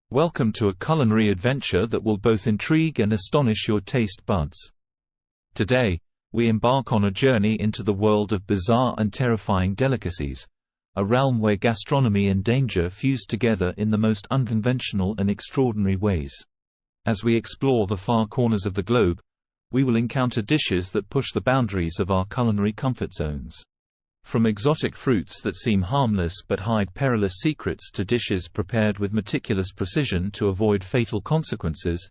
Welcome to a culinary adventure that will both intrigue and astonish your taste buds. Today, we embark on a journey into the world of bizarre and terrifying delicacies, a realm where gastronomy and danger fuse together in the most unconventional and extraordinary ways. As we explore the far corners of the globe, we will encounter dishes that push the boundaries of our culinary comfort zones. From exotic fruits that seem harmless but hide perilous secrets to dishes prepared with meticulous precision to avoid fatal consequences,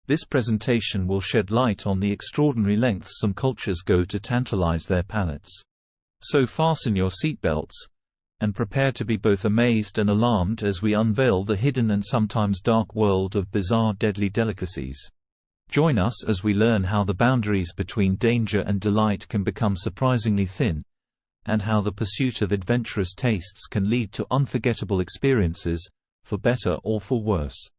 this presentation will shed light on the extraordinary lengths some cultures go to tantalize their palates. So fasten your seatbelts, and prepare to be both amazed and alarmed as we unveil the hidden and sometimes dark world of bizarre deadly delicacies. Join us as we learn how the boundaries between danger and delight can become surprisingly thin, and how the pursuit of adventurous tastes can lead to unforgettable experiences, for better or for worse.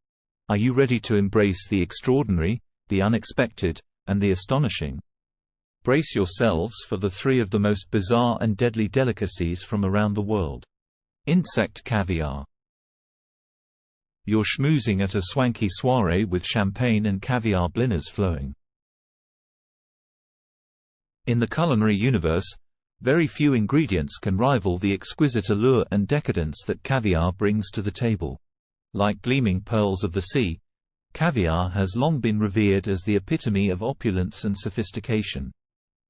Are you ready to embrace the extraordinary, the unexpected, and the astonishing? Brace yourselves for the three of the most bizarre and deadly delicacies from around the world. Insect caviar. You're schmoozing at a swanky soirée with champagne and caviar blinners flowing. In the culinary universe, very few ingredients can rival the exquisite allure and decadence that caviar brings to the table. Like gleaming pearls of the sea, caviar has long been revered as the epitome of opulence and sophistication.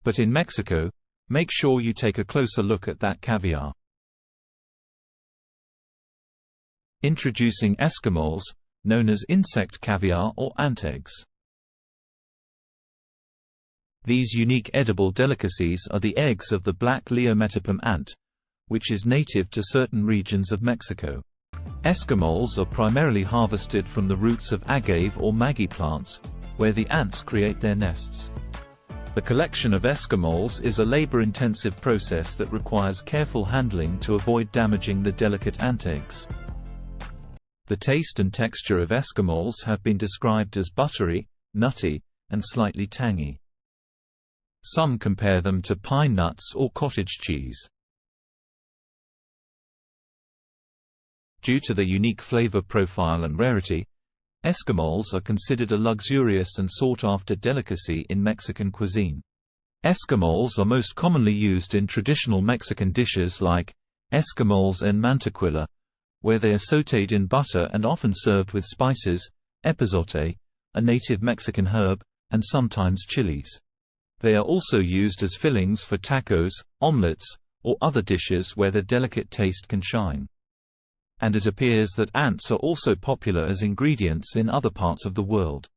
But in Mexico, make sure you take a closer look at that caviar. Introducing escamoles, known as insect caviar or ant eggs. These unique edible delicacies are the eggs of the black Leometopum ant, which is native to certain regions of Mexico. Escamoles are primarily harvested from the roots of agave or maggi plants, where the ants create their nests. The collection of escamoles is a labor-intensive process that requires careful handling to avoid damaging the delicate ant eggs. The taste and texture of escamoles have been described as buttery, nutty, and slightly tangy. Some compare them to pine nuts or cottage cheese. Due to their unique flavor profile and rarity, escamoles are considered a luxurious and sought-after delicacy in Mexican cuisine. Escamoles are most commonly used in traditional Mexican dishes like escamoles en mantequilla, where they are sautéed in butter and often served with spices, epazote, a native Mexican herb, and sometimes chilies. They are also used as fillings for tacos, omelets, or other dishes where their delicate taste can shine. And it appears that ants are also popular as ingredients in other parts of the world.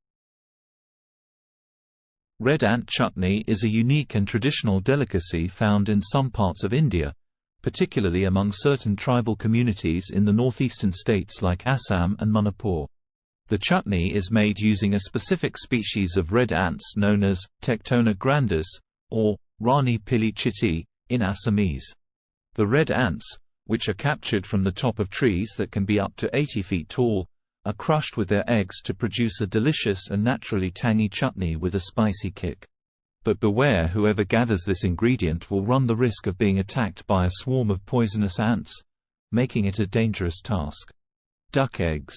Red ant chutney is a unique and traditional delicacy found in some parts of India, particularly among certain tribal communities in the northeastern states like Assam and Manipur. The chutney is made using a specific species of red ants known as Tectona grandis, or Rani Pili Chiti, in Assamese. The red ants, which are captured from the top of trees that can be up to 80 feet tall, are crushed with their eggs to produce a delicious and naturally tangy chutney with a spicy kick. But beware, whoever gathers this ingredient will run the risk of being attacked by a swarm of poisonous ants, making it a dangerous task. Duck eggs.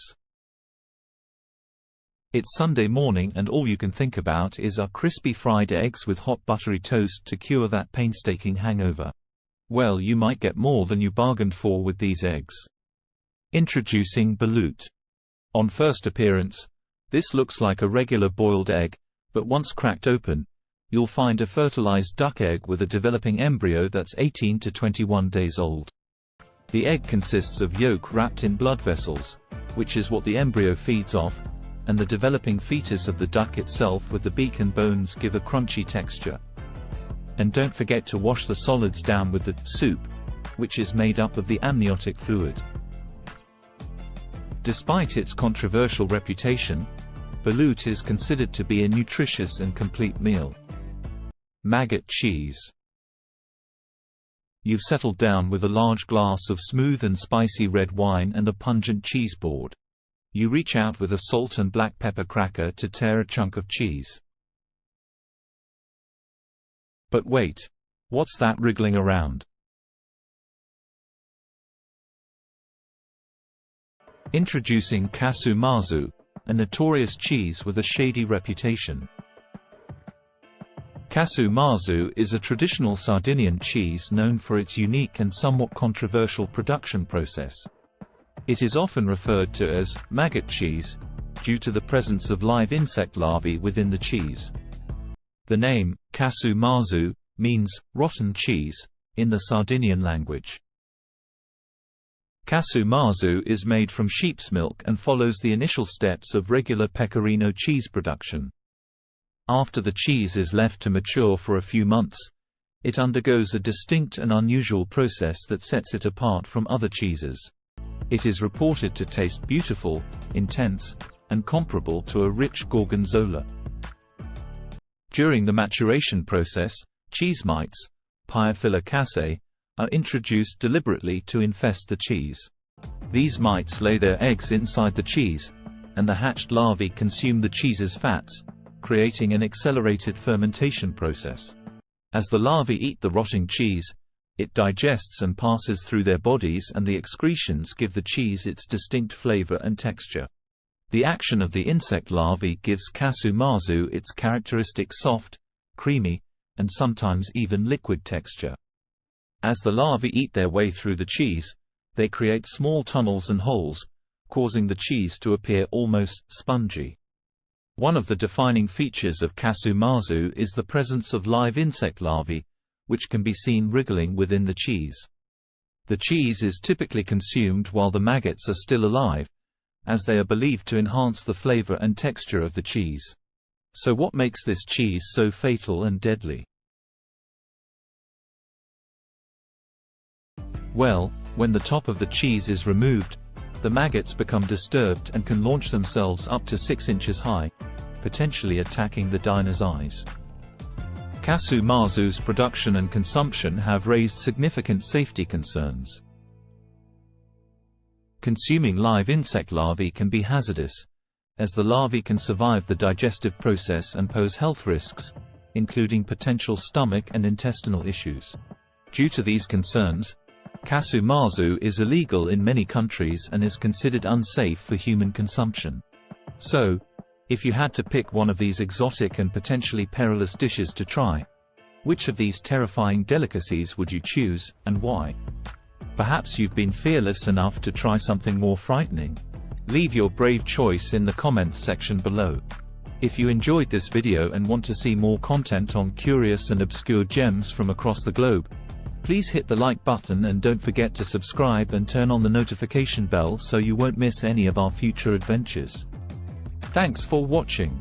It's Sunday morning and all you can think about is our crispy fried eggs with hot buttery toast to cure that painstaking hangover. Well, you might get more than you bargained for with these eggs. Introducing balut. On first appearance, this looks like a regular boiled egg, but once cracked open, you'll find a fertilized duck egg with a developing embryo that's 18 to 21 days old. The egg consists of yolk wrapped in blood vessels, which is what the embryo feeds off, and the developing fetus of the duck itself with the beak and bones give a crunchy texture. And don't forget to wash the solids down with the soup, which is made up of the amniotic fluid. Despite its controversial reputation, balut is considered to be a nutritious and complete meal. Maggot cheese. You've settled down with a large glass of smooth and spicy red wine and a pungent cheese board. You reach out with a salt and black pepper cracker to tear a chunk of cheese. But wait, what's that wriggling around? Introducing casu marzu, a notorious cheese with a shady reputation. Casu marzu is a traditional Sardinian cheese known for its unique and somewhat controversial production process. It is often referred to as maggot cheese, due to the presence of live insect larvae within the cheese. The name, casu marzu, means rotten cheese in the Sardinian language. Casu marzu is made from sheep's milk and follows the initial steps of regular pecorino cheese production. After the cheese is left to mature for a few months, it undergoes a distinct and unusual process that sets it apart from other cheeses. It is reported to taste beautiful, intense, and comparable to a rich gorgonzola. During the maturation process, cheese mites, Pyophila are introduced deliberately to infest the cheese. These mites lay their eggs inside the cheese, and the hatched larvae consume the cheese's fats, creating an accelerated fermentation process. As the larvae eat the rotting cheese, it digests and passes through their bodies, and the excretions give the cheese its distinct flavor and texture. The action of the insect larvae gives casu marzu its characteristic soft, creamy, and sometimes even liquid texture. As the larvae eat their way through the cheese, they create small tunnels and holes, causing the cheese to appear almost spongy. One of the defining features of casu marzu is the presence of live insect larvae, which can be seen wriggling within the cheese. The cheese is typically consumed while the maggots are still alive, as they are believed to enhance the flavor and texture of the cheese. So what makes this cheese so fatal and deadly? Well, when the top of the cheese is removed, the maggots become disturbed and can launch themselves up to 6 inches high, potentially attacking the diner's eyes. Casu marzu's production and consumption have raised significant safety concerns. Consuming live insect larvae can be hazardous, as the larvae can survive the digestive process and pose health risks, including potential stomach and intestinal issues. Due to these concerns, casu marzu is illegal in many countries and is considered unsafe for human consumption. So, if you had to pick one of these exotic and potentially perilous dishes to try, which of these terrifying delicacies would you choose, and why? Perhaps you've been fearless enough to try something more frightening. Leave your brave choice in the comments section below. If you enjoyed this video and want to see more content on curious and obscure gems from across the globe, please hit the like button and don't forget to subscribe and turn on the notification bell so you won't miss any of our future adventures. Thanks for watching.